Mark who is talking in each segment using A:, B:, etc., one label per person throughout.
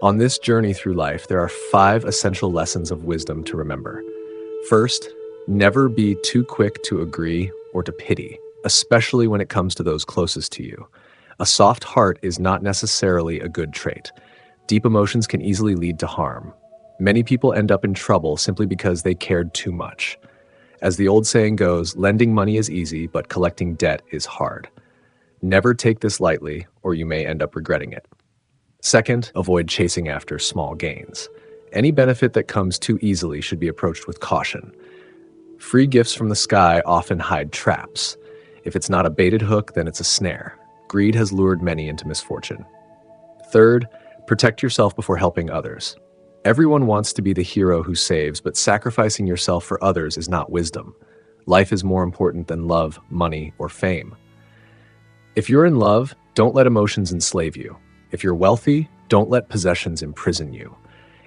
A: On this journey through life, there are 5 essential lessons of wisdom to remember. First, never be too quick to agree or to pity, especially when it comes to those closest to you. A soft heart is not necessarily a good trait. Deep emotions can easily lead to harm. Many people end up in trouble simply because they cared too much. As the old saying goes, lending money is easy, but collecting debt is hard. Never take this lightly, or you may end up regretting it. Second, avoid chasing after small gains. Any benefit that comes too easily should be approached with caution. Free gifts from the sky often hide traps. If it's not a baited hook, then it's a snare. Greed has lured many into misfortune. Third, protect yourself before helping others. Everyone wants to be the hero who saves, but sacrificing yourself for others is not wisdom. Life is more important than love, money, or fame. If you're in love, don't let emotions enslave you. If you're wealthy, don't let possessions imprison you.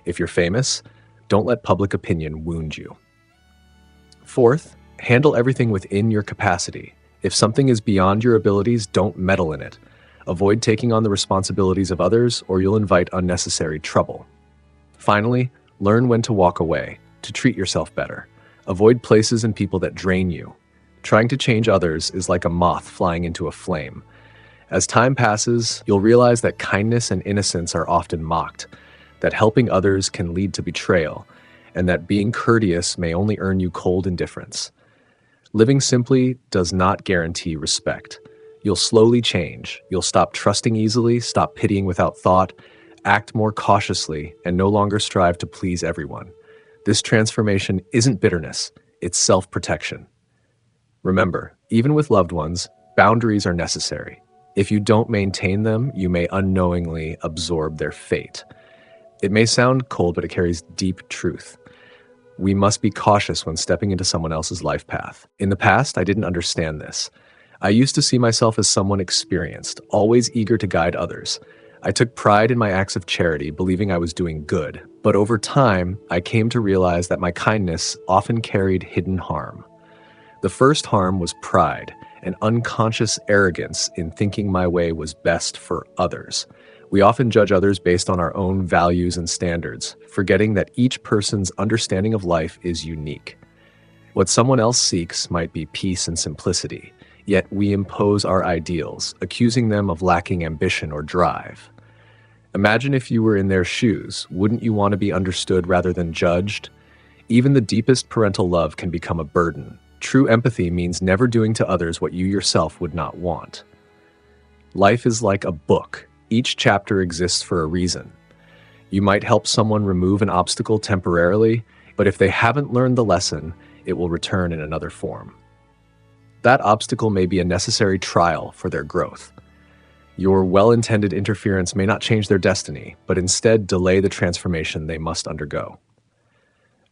A: If you're famous, don't let public opinion wound you. Fourth, handle everything within your capacity. If something is beyond your abilities, don't meddle in it. Avoid taking on the responsibilities of others, or you'll invite unnecessary trouble. Finally, learn when to walk away, to treat yourself better. Avoid places and people that drain you. Trying to change others is like a moth flying into a flame. As time passes, you'll realize that kindness and innocence are often mocked, that helping others can lead to betrayal, and that being courteous may only earn you cold indifference. Living simply does not guarantee respect. You'll slowly change. You'll stop trusting easily, stop pitying without thought, act more cautiously, and no longer strive to please everyone. This transformation isn't bitterness, it's self-protection. Remember, even with loved ones, boundaries are necessary. If you don't maintain them, you may unknowingly absorb their fate. It may sound cold, but it carries deep truth. We must be cautious when stepping into someone else's life path. In the past, I didn't understand this. I used to see myself as someone experienced, always eager to guide others. I took pride in my acts of charity, believing I was doing good. But over time, I came to realize that my kindness often carried hidden harm. The first harm was pride, an unconscious arrogance in thinking my way was best for others. We often judge others based on our own values and standards, forgetting that each person's understanding of life is unique. What someone else seeks might be peace and simplicity, yet we impose our ideals, accusing them of lacking ambition or drive. Imagine if you were in their shoes. Wouldn't you want to be understood rather than judged? Even the deepest parental love can become a burden. True empathy means never doing to others what you yourself would not want. Life is like a book. Each chapter exists for a reason. You might help someone remove an obstacle temporarily, but if they haven't learned the lesson, it will return in another form. That obstacle may be a necessary trial for their growth. Your well-intended interference may not change their destiny, but instead delay the transformation they must undergo.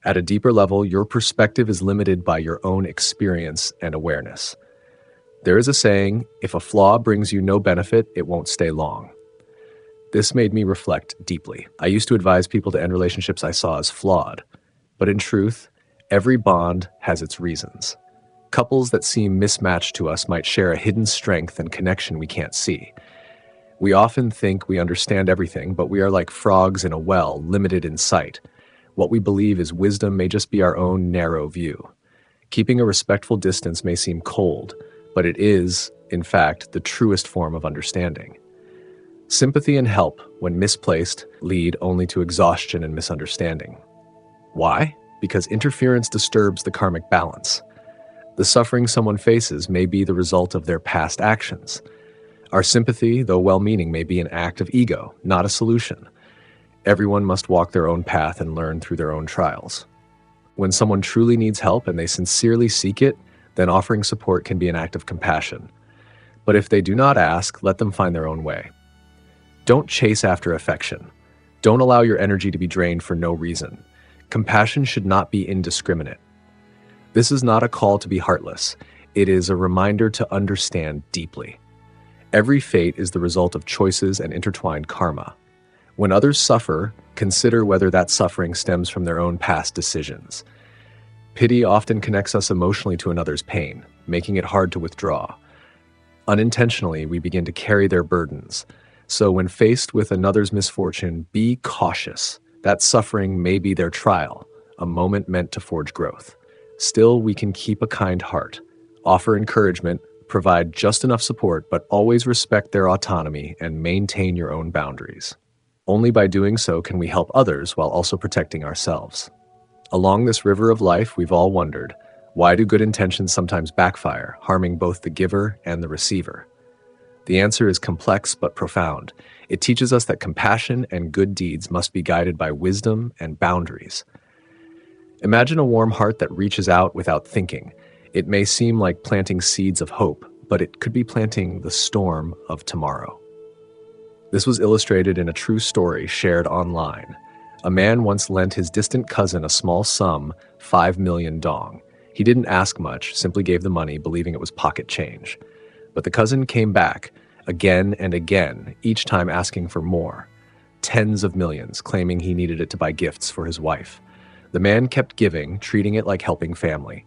A: At a deeper level, your perspective is limited by your own experience and awareness. There is a saying, if a flaw brings you no benefit, it won't stay long. This made me reflect deeply. I used to advise people to end relationships I saw as flawed, but in truth, every bond has its reasons. Couples that seem mismatched to us might share a hidden strength and connection we can't see. We often think we understand everything, but we are like frogs in a well, limited in sight. What we believe is wisdom may just be our own narrow view. Keeping a respectful distance may seem cold, but it is, in fact, the truest form of understanding. Sympathy and help, when misplaced, lead only to exhaustion and misunderstanding. Why? Because interference disturbs the karmic balance. The suffering someone faces may be the result of their past actions. Our sympathy, though well-meaning, may be an act of ego, not a solution. Everyone must walk their own path and learn through their own trials. When someone truly needs help and they sincerely seek it, then offering support can be an act of compassion. But if they do not ask, let them find their own way. Don't chase after affection. Don't allow your energy to be drained for no reason. Compassion should not be indiscriminate. This is not a call to be heartless. It is a reminder to understand deeply. Every fate is the result of choices and intertwined karma. When others suffer, consider whether that suffering stems from their own past decisions. Pity often connects us emotionally to another's pain, making it hard to withdraw. Unintentionally, we begin to carry their burdens. So when faced with another's misfortune, be cautious. That suffering may be their trial, a moment meant to forge growth. Still, we can keep a kind heart, offer encouragement, provide just enough support, but always respect their autonomy and maintain your own boundaries. Only by doing so can we help others while also protecting ourselves. Along this river of life, we've all wondered, why do good intentions sometimes backfire, harming both the giver and the receiver? The answer is complex but profound. It teaches us that compassion and good deeds must be guided by wisdom and boundaries. Imagine a warm heart that reaches out without thinking. It may seem like planting seeds of hope, but it could be planting the storm of tomorrow. This was illustrated in a true story shared online. A man once lent his distant cousin a small sum, 5 million dong. He didn't ask much, simply gave the money, believing it was pocket change. But the cousin came back again and again, each time asking for more. Tens of millions, claiming he needed it to buy gifts for his wife. The man kept giving, treating it like helping family.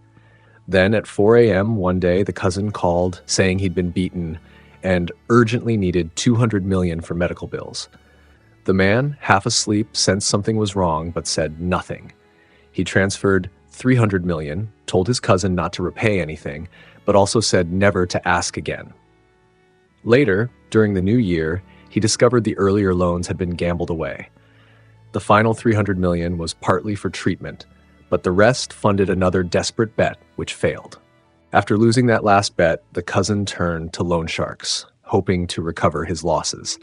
A: Then at 4 a.m. one day, the cousin called, saying he'd been beaten and urgently needed 200 million for medical bills. The man, half asleep, sensed something was wrong, but said nothing. He transferred 300 million, told his cousin not to repay anything, but also said never to ask again. Later, during the new year, he discovered the earlier loans had been gambled away. The final 300 million was partly for treatment, but the rest funded another desperate bet, which failed. After losing that last bet, the cousin turned to loan sharks, hoping to recover his losses.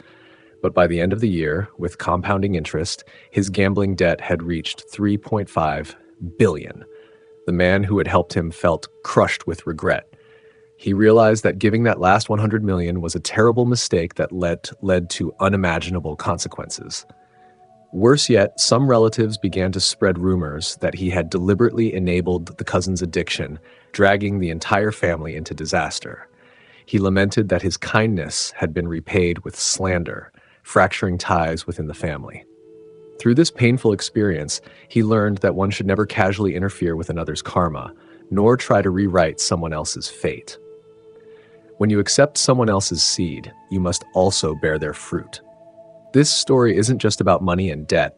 A: But by the end of the year, with compounding interest, his gambling debt had reached 3.5 billion. The man who had helped him felt crushed with regret. He realized that giving that last 100 million was a terrible mistake that led to unimaginable consequences. Worse yet, some relatives began to spread rumors that he had deliberately enabled the cousin's addiction, dragging the entire family into disaster. He lamented that his kindness had been repaid with slander, fracturing ties within the family. Through this painful experience, he learned that one should never casually interfere with another's karma, nor try to rewrite someone else's fate. When you accept someone else's seed, you must also bear their fruit. This story isn't just about money and debt.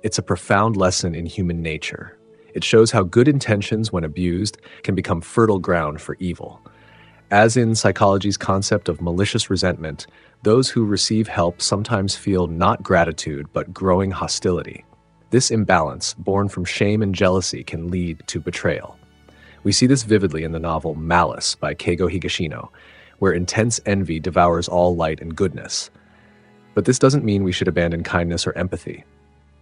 A: It's a profound lesson in human nature. It shows how good intentions, when abused, can become fertile ground for evil. As in psychology's concept of malicious resentment, those who receive help sometimes feel not gratitude, but growing hostility. This imbalance, born from shame and jealousy, can lead to betrayal. We see this vividly in the novel Malice by Keigo Higashino, where intense envy devours all light and goodness. But this doesn't mean we should abandon kindness or empathy.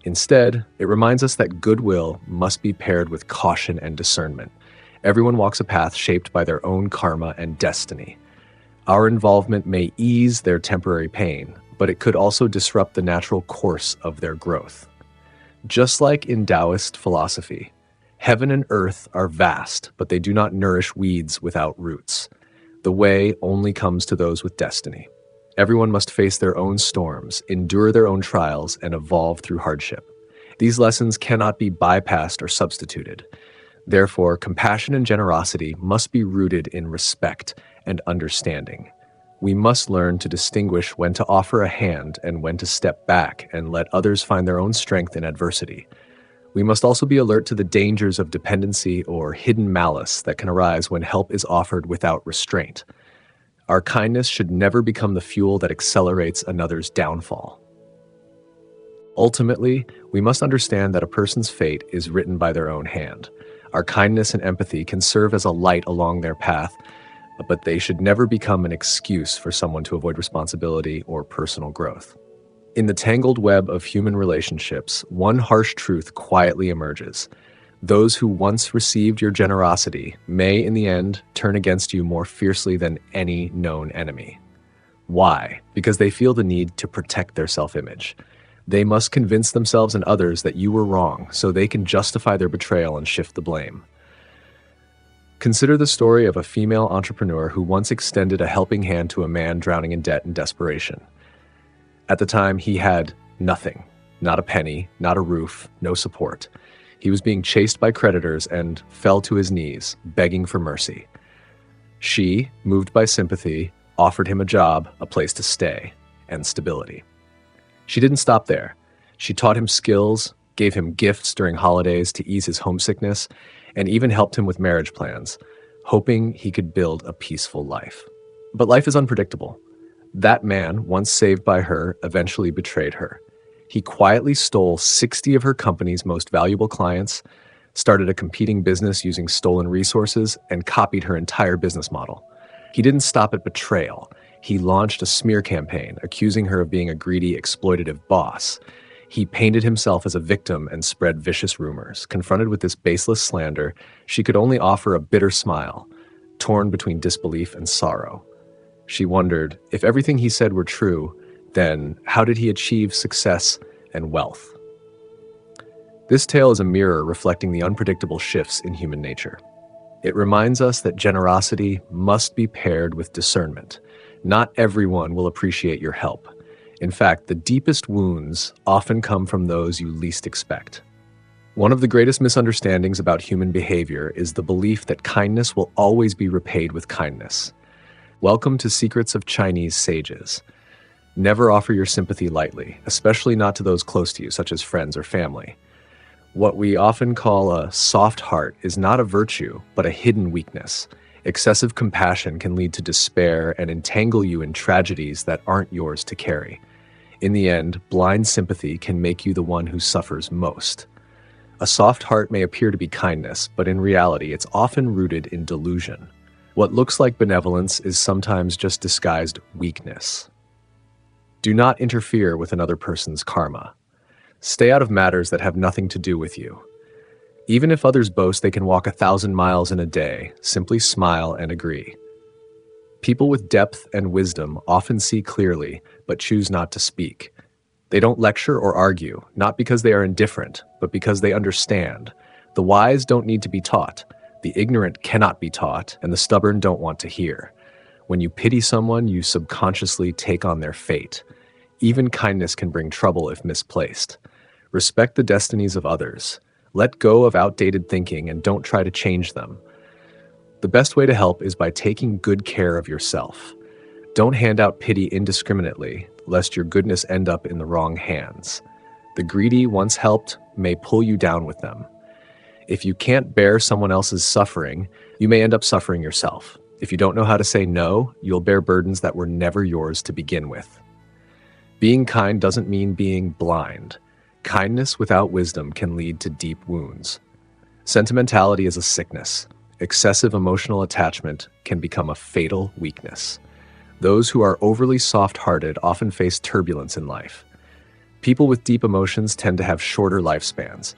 A: Instead, it reminds us that goodwill must be paired with caution and discernment. Everyone walks a path shaped by their own karma and destiny. Our involvement may ease their temporary pain, but it could also disrupt the natural course of their growth. Just like in Taoist philosophy, heaven and earth are vast, but they do not nourish weeds without roots. The way only comes to those with destiny. Everyone must face their own storms, endure their own trials, and evolve through hardship. These lessons cannot be bypassed or substituted. Therefore, compassion and generosity must be rooted in respect and understanding. We must learn to distinguish when to offer a hand and when to step back and let others find their own strength in adversity. We must also be alert to the dangers of dependency or hidden malice that can arise when help is offered without restraint. Our kindness should never become the fuel that accelerates another's downfall. Ultimately, we must understand that a person's fate is written by their own hand. Our kindness and empathy can serve as a light along their path, but they should never become an excuse for someone to avoid responsibility or personal growth. In the tangled web of human relationships, one harsh truth quietly emerges. Those who once received your generosity may, in the end, turn against you more fiercely than any known enemy. Why? Because they feel the need to protect their self-image. They must convince themselves and others that you were wrong, so they can justify their betrayal and shift the blame. Consider the story of a female entrepreneur who once extended a helping hand to a man drowning in debt and desperation. At the time, he had nothing, not a penny, not a roof, no support. He was being chased by creditors and fell to his knees, begging for mercy. She, moved by sympathy, offered him a job, a place to stay, and stability. She didn't stop there. She taught him skills, gave him gifts during holidays to ease his homesickness, and even helped him with marriage plans, hoping he could build a peaceful life. But life is unpredictable. That man, once saved by her, eventually betrayed her. He quietly stole 60 of her company's most valuable clients, started a competing business using stolen resources, and copied her entire business model. He didn't stop at betrayal. He launched a smear campaign, accusing her of being a greedy, exploitative boss. He painted himself as a victim and spread vicious rumors. Confronted with this baseless slander, she could only offer a bitter smile, torn between disbelief and sorrow. She wondered, if everything he said were true, then how did he achieve success and wealth? This tale is a mirror reflecting the unpredictable shifts in human nature. It reminds us that generosity must be paired with discernment. Not everyone will appreciate your help. In fact, the deepest wounds often come from those you least expect. One of the greatest misunderstandings about human behavior is the belief that kindness will always be repaid with kindness. Welcome to Secrets of Chinese Sages. Never offer your sympathy lightly, especially not to those close to you, such as friends or family. What we often call a soft heart is not a virtue, but a hidden weakness. Excessive compassion can lead to despair and entangle you in tragedies that aren't yours to carry. In the end, blind sympathy can make you the one who suffers most. A soft heart may appear to be kindness, but in reality, it's often rooted in delusion. What looks like benevolence is sometimes just disguised weakness. Do not interfere with another person's karma. Stay out of matters that have nothing to do with you. Even if others boast they can walk 1,000 miles in a day, simply smile and agree. People with depth and wisdom often see clearly, but choose not to speak. They don't lecture or argue, not because they are indifferent, but because they understand. The wise don't need to be taught. The ignorant cannot be taught, and the stubborn don't want to hear. When you pity someone, you subconsciously take on their fate. Even kindness can bring trouble if misplaced. Respect the destinies of others. Let go of outdated thinking and don't try to change them. The best way to help is by taking good care of yourself. Don't hand out pity indiscriminately, lest your goodness end up in the wrong hands. The greedy, once helped, may pull you down with them. If you can't bear someone else's suffering, you may end up suffering yourself. If you don't know how to say no, you'll bear burdens that were never yours to begin with. Being kind doesn't mean being blind. Kindness without wisdom can lead to deep wounds. Sentimentality is a sickness. Excessive emotional attachment can become a fatal weakness. Those who are overly soft-hearted often face turbulence in life. People with deep emotions tend to have shorter lifespans.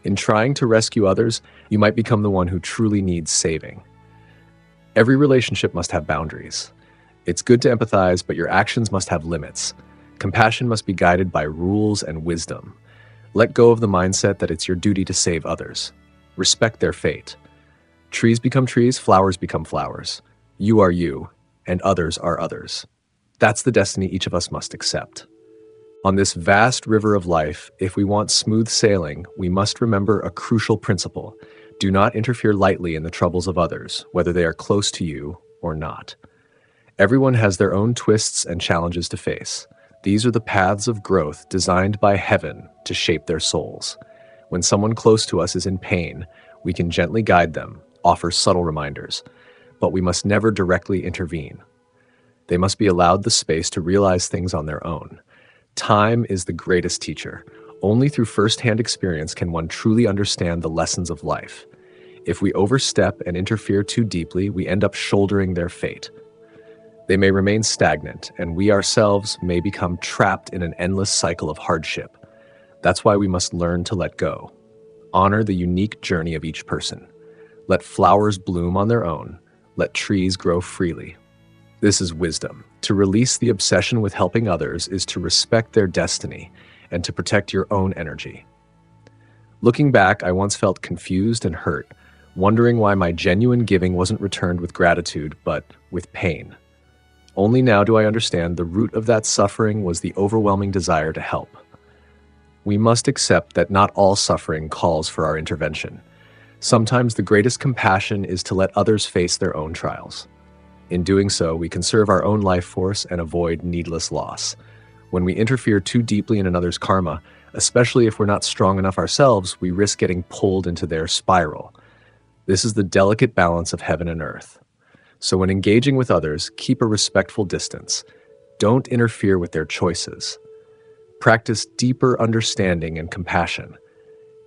A: In trying to rescue others, you might become the one who truly needs saving. Every relationship must have boundaries. It's good to empathize, but your actions must have limits. Compassion must be guided by rules and wisdom. Let go of the mindset that it's your duty to save others. Respect their fate. Trees become trees, flowers become flowers. You are you, and others are others. That's the destiny each of us must accept. On this vast river of life, if we want smooth sailing, we must remember a crucial principle. Do not interfere lightly in the troubles of others, whether they are close to you or not. Everyone has their own twists and challenges to face. These are the paths of growth designed by heaven to shape their souls. When someone close to us is in pain, we can gently guide them, offer subtle reminders, but we must never directly intervene. They must be allowed the space to realize things on their own. Time is the greatest teacher. Only through first-hand experience can one truly understand the lessons of life. If we overstep and interfere too deeply, we end up shouldering their fate. They may remain stagnant, and we ourselves may become trapped in an endless cycle of hardship. That's why we must learn to let go. Honor the unique journey of each person. Let flowers bloom on their own. Let trees grow freely. This is wisdom. To release the obsession with helping others is to respect their destiny and to protect your own energy. Looking back, I once felt confused and hurt, wondering why my genuine giving wasn't returned with gratitude, but with pain. Only now do I understand the root of that suffering was the overwhelming desire to help. We must accept that not all suffering calls for our intervention. Sometimes the greatest compassion is to let others face their own trials. In doing so, we conserve our own life force and avoid needless loss. When we interfere too deeply in another's karma, especially if we're not strong enough ourselves, we risk getting pulled into their spiral. This is the delicate balance of heaven and earth. So when engaging with others, keep a respectful distance. Don't interfere with their choices. Practice deeper understanding and compassion.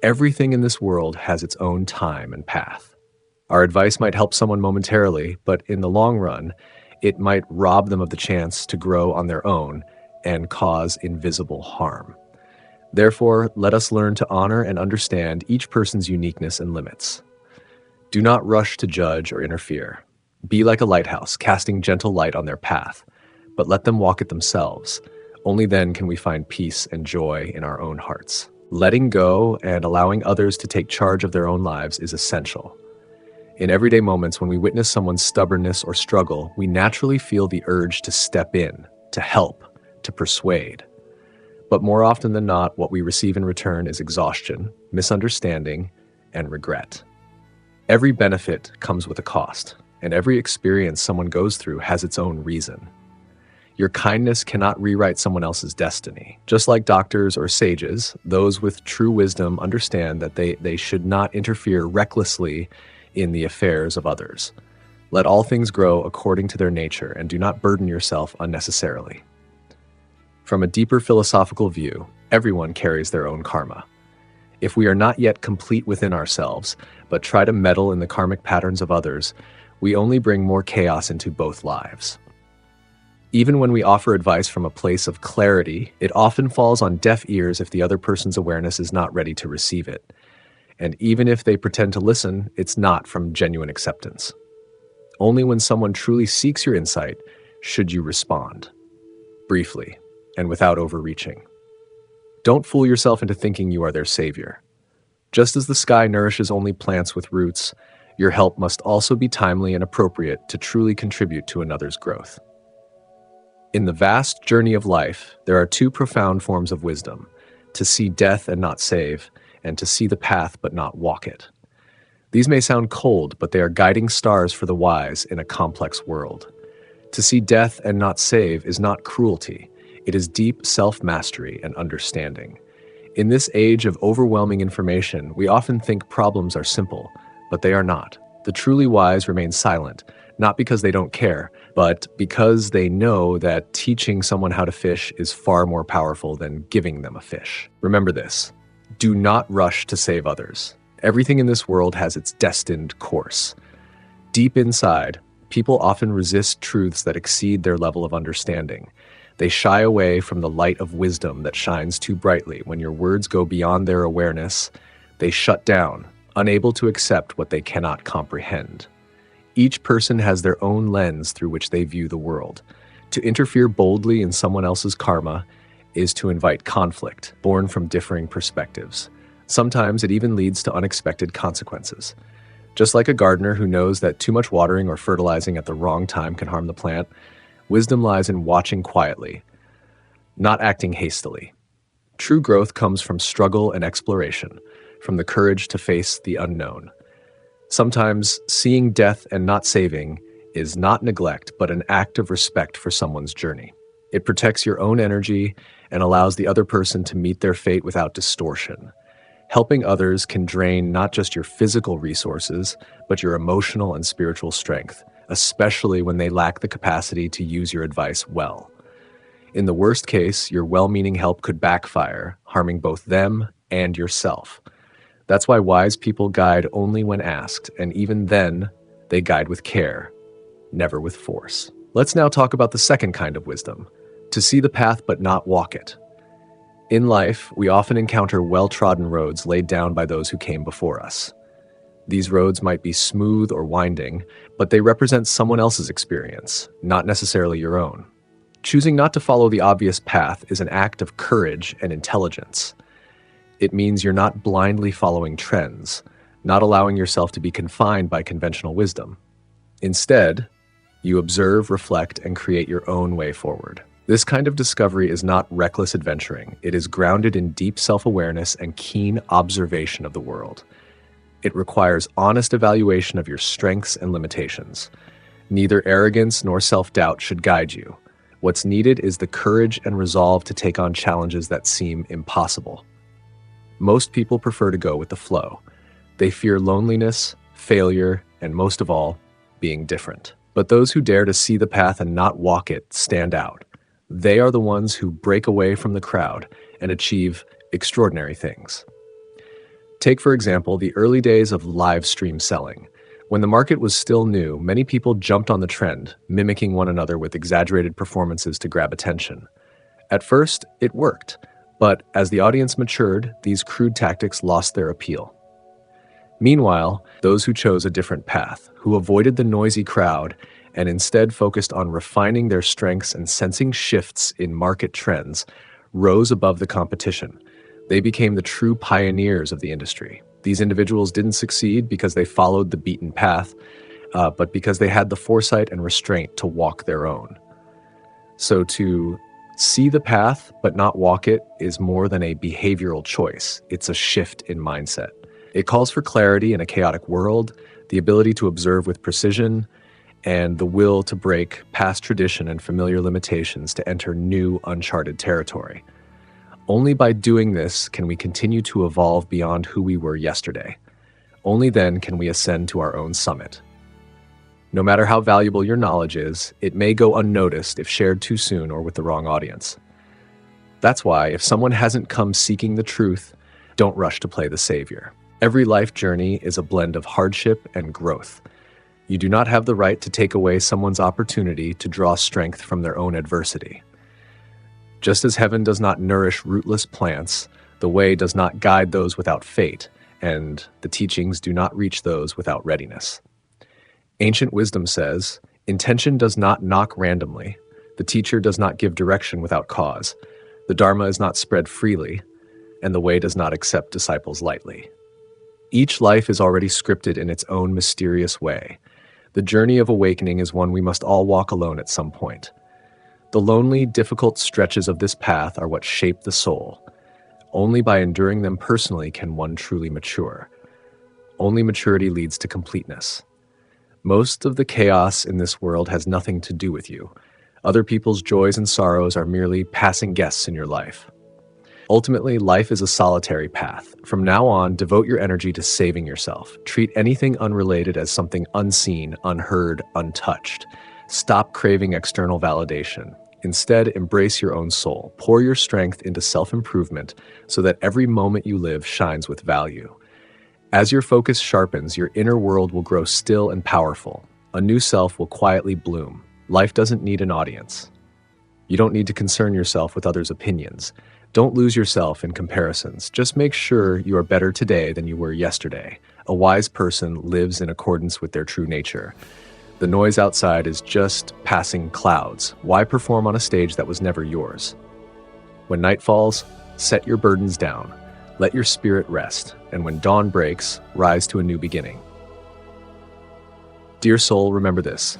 A: Everything in this world has its own time and path. Our advice might help someone momentarily, but in the long run, it might rob them of the chance to grow on their own and cause invisible harm. Therefore, let us learn to honor and understand each person's uniqueness and limits. Do not rush to judge or interfere. Be like a lighthouse, casting gentle light on their path, but let them walk it themselves. Only then can we find peace and joy in our own hearts. Letting go and allowing others to take charge of their own lives is essential. In everyday moments when we witness someone's stubbornness or struggle, we naturally feel the urge to step in, to help, to persuade. But more often than not, what we receive in return is exhaustion, misunderstanding, and regret. Every benefit comes with a cost, and every experience someone goes through has its own reason. Your kindness cannot rewrite someone else's destiny. Just like doctors or sages, those with true wisdom understand that they should not interfere recklessly in the affairs of others. Let all things grow according to their nature, and do not burden yourself unnecessarily. From a deeper philosophical view, everyone carries their own karma. If we are not yet complete within ourselves, but try to meddle in the karmic patterns of others, we only bring more chaos into both lives. Even when we offer advice from a place of clarity, it often falls on deaf ears if the other person's awareness is not ready to receive it. And even if they pretend to listen, it's not from genuine acceptance. Only when someone truly seeks your insight should you respond, briefly and without overreaching. Don't fool yourself into thinking you are their savior. Just as the sky nourishes only plants with roots, your help must also be timely and appropriate to truly contribute to another's growth. In the vast journey of life, there are two profound forms of wisdom: to see death and not save, and to see the path but not walk it. These may sound cold, but they are guiding stars for the wise in a complex world. To see death and not save is not cruelty. It is deep self-mastery and understanding. In this age of overwhelming information, we often think problems are simple, but they are not. The truly wise remain silent, not because they don't care, but because they know that teaching someone how to fish is far more powerful than giving them a fish. Remember this: do not rush to save others. Everything in this world has its destined course. Deep inside, people often resist truths that exceed their level of understanding. They shy away from the light of wisdom that shines too brightly. When your words go beyond their awareness, they shut down, unable to accept what they cannot comprehend. Each person has their own lens through which they view the world. To interfere boldly in someone else's karma is to invite conflict, born from differing perspectives. Sometimes it even leads to unexpected consequences. Just like a gardener who knows that too much watering or fertilizing at the wrong time can harm the plant, wisdom lies in watching quietly, not acting hastily. True growth comes from struggle and exploration, from the courage to face the unknown. Sometimes seeing death and not saving is not neglect, but an act of respect for someone's journey. It protects your own energy and allows the other person to meet their fate without distortion. Helping others can drain not just your physical resources, but your emotional and spiritual strength, especially when they lack the capacity to use your advice well. In the worst case, your well-meaning help could backfire, harming both them and yourself. That's why wise people guide only when asked, and even then, they guide with care, never with force. Let's now talk about the second kind of wisdom: to see the path but not walk it. In life, we often encounter well-trodden roads laid down by those who came before us. These roads might be smooth or winding, but they represent someone else's experience, not necessarily your own. Choosing not to follow the obvious path is an act of courage and intelligence. It means you're not blindly following trends, not allowing yourself to be confined by conventional wisdom. Instead, you observe, reflect, and create your own way forward. This kind of discovery is not reckless adventuring. It is grounded in deep self-awareness and keen observation of the world. It requires honest evaluation of your strengths and limitations. Neither arrogance nor self-doubt should guide you. What's needed is the courage and resolve to take on challenges that seem impossible. Most people prefer to go with the flow. They fear loneliness, failure, and most of all, being different. But those who dare to see the path and not walk it stand out. They are the ones who break away from the crowd and achieve extraordinary things. Take, for example, the early days of live stream selling. When the market was still new, many people jumped on the trend, mimicking one another with exaggerated performances to grab attention. At first, it worked, but as the audience matured, these crude tactics lost their appeal. Meanwhile, those who chose a different path, who avoided the noisy crowd and instead focused on refining their strengths and sensing shifts in market trends, rose above the competition. They became the true pioneers of the industry. These individuals didn't succeed because they followed the beaten path, but because they had the foresight and restraint to walk their own. So to see the path but not walk it is more than a behavioral choice. It's a shift in mindset. It calls for clarity in a chaotic world, the ability to observe with precision, and the will to break past tradition and familiar limitations to enter new, uncharted territory. Only by doing this can we continue to evolve beyond who we were yesterday. Only then can we ascend to our own summit. No matter how valuable your knowledge is, it may go unnoticed if shared too soon or with the wrong audience. That's why, if someone hasn't come seeking the truth, don't rush to play the savior. Every life journey is a blend of hardship and growth. You do not have the right to take away someone's opportunity to draw strength from their own adversity. Just as heaven does not nourish rootless plants, the way does not guide those without fate, and the teachings do not reach those without readiness. Ancient wisdom says, intention does not knock randomly. The teacher does not give direction without cause. The Dharma is not spread freely, and the way does not accept disciples lightly. Each life is already scripted in its own mysterious way. The journey of awakening is one we must all walk alone at some point. The lonely, difficult stretches of this path are what shape the soul. Only by enduring them personally can one truly mature. Only maturity leads to completeness. Most of the chaos in this world has nothing to do with you. Other people's joys and sorrows are merely passing guests in your life. Ultimately, life is a solitary path. From now on, devote your energy to saving yourself. Treat anything unrelated as something unseen, unheard, untouched. Stop craving external validation. Instead, embrace your own soul. Pour your strength into self-improvement so that every moment you live shines with value. As your focus sharpens, your inner world will grow still and powerful. A new self will quietly bloom. Life doesn't need an audience. You don't need to concern yourself with others' opinions. Don't lose yourself in comparisons. Just make sure you are better today than you were yesterday. A wise person lives in accordance with their true nature. The noise outside is just passing clouds. Why perform on a stage that was never yours? When night falls, set your burdens down. Let your spirit rest. And when dawn breaks, rise to a new beginning. Dear soul, remember this.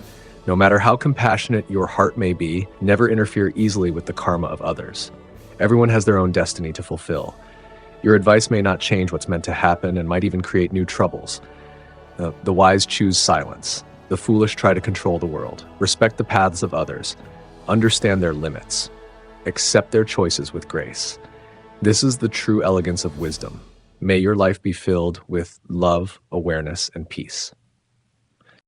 A: No matter how compassionate your heart may be, never interfere easily with the karma of others. Everyone has their own destiny to fulfill. Your advice may not change what's meant to happen and might even create new troubles. The wise choose silence. The foolish try to control the world. Respect the paths of others. Understand their limits. Accept their choices with grace. This is the true elegance of wisdom. May your life be filled with love, awareness, and peace.